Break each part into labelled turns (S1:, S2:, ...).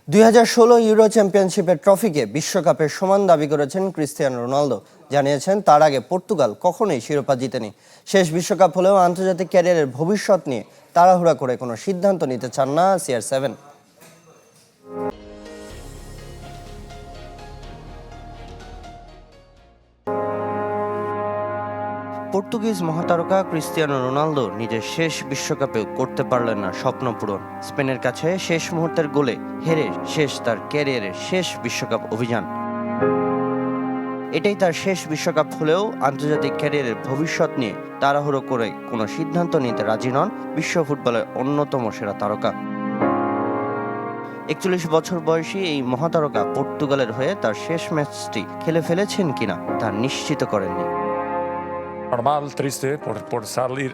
S1: 2016 euro চ্যাম্পিয়নশিপের ট্রফিকে বিশ্বকাপের সমান দাবি করেছেন ক্রিস্টিয়ানো রোনালদো। জানিয়েছেন তার আগে পর্তুগাল কখনোই শিরোপা জিতেনি। শেষ বিশ্বকাপ হলেও আন্তর্জাতিক ক্যারিয়ারের ভবিষ্যৎ নিয়ে তাড়াহুড়া করে কোনো সিদ্ধান্ত নিতে চান না CR7। পর্তুগিজ মহাতারকা ক্রিস্টিয়ানো রোনালদো নিজের শেষ বিশ্বকাপেও করতে পারলেন না স্বপ্ন পূরণ। স্পেনের কাছে শেষ মুহূর্তের গোলে হেরে শেষ তার ক্যারিয়ারের শেষ বিশ্বকাপ অভিযান। এটাই তার শেষ বিশ্বকাপ হলেও আন্তর্জাতিক ক্যারিয়ারের ভবিষ্যৎ নিয়ে তাড়াহুড়ো করে কোনো সিদ্ধান্ত নিতে রাজি নন বিশ্ব ফুটবলের অন্যতম সেরা তারকা। 41 বছর বয়সী এই মহাতারকা পর্তুগালের হয়ে তার শেষ ম্যাচটি খেলে ফেলেছেন কিনা তা নিশ্চিত করেননি।
S2: Normal, triste por salir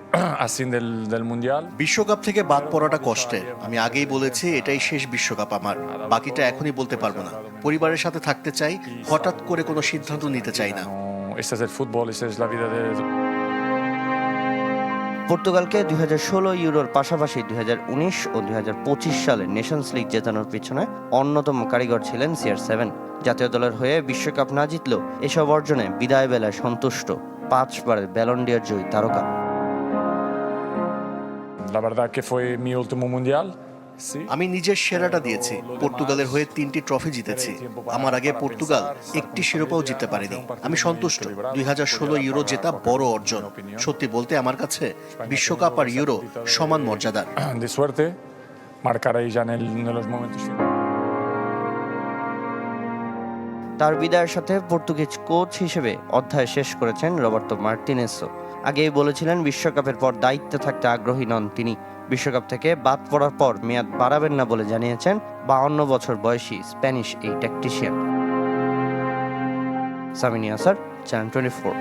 S2: así del mundial.
S3: বিশ্বকাপ থেকে বাদ পড়াটা কষ্টের। আমি আগেই বলেছি এটাই শেষ বিশ্বকাপ আমার, বাকিটা এখনই বলতে পারবো না। পরিবারের সাথে থাকতে চাই, হঠাৎ করে কোনো সিদ্ধান্ত নিতে চাই না।
S2: Este es el fútbol, esta es la vida de...
S1: পর্তুগালকে 2016 ইউরোর পাশাপাশি 2019 ও 2025 সালে নেশনস লিগ জেতানোর পিছনে অন্যতম কারিগর ছিলেন CR7। জাতীয় দলের হয়ে বিশ্বকাপ না জিতলেও এসব অর্জনে বিদায় বেলায় সন্তুষ্ট 5 বারের ব্যালন ডি'অর জয়ী তারকা।
S2: La verdad que fue mi último mundial. Sí.
S3: আমি নিজের সেরাটা দিয়েছি। পর্তুগালের হয়ে 3টি ট্রফি জিতেছি। আমার আগে পর্তুগাল একটি শিরোপাও জিততে পারেনি। আমি সন্তুষ্ট। 2016 ইউরো জেতা বড় অর্জন। সত্যি বলতে আমার কাছে বিশ্বকাপ আর ইউরো সমান মর্যাদার।
S2: De suerte, marcar ahí ya en los momentos finales.
S1: তার বিদায়ের সাথে পর্তুগিজ কোচ হিসেবে অধ্যায় শেষ করেছেন রবার্তো মার্টিনেসও। আগেই বলেছিলেন বিশ্বকাপের পর দায়িত্বে থাকতে আগ্রহী নন তিনি। বিশ্বকাপ থেকে বাদ পড়ার পর মেয়াদ বাড়াবেন না বলে জানিয়েছেন 52 বছর বয়সী স্প্যানিশ এই ট্যাকটিশিয়ান। সামিনী আসার, চ্যানেল 24।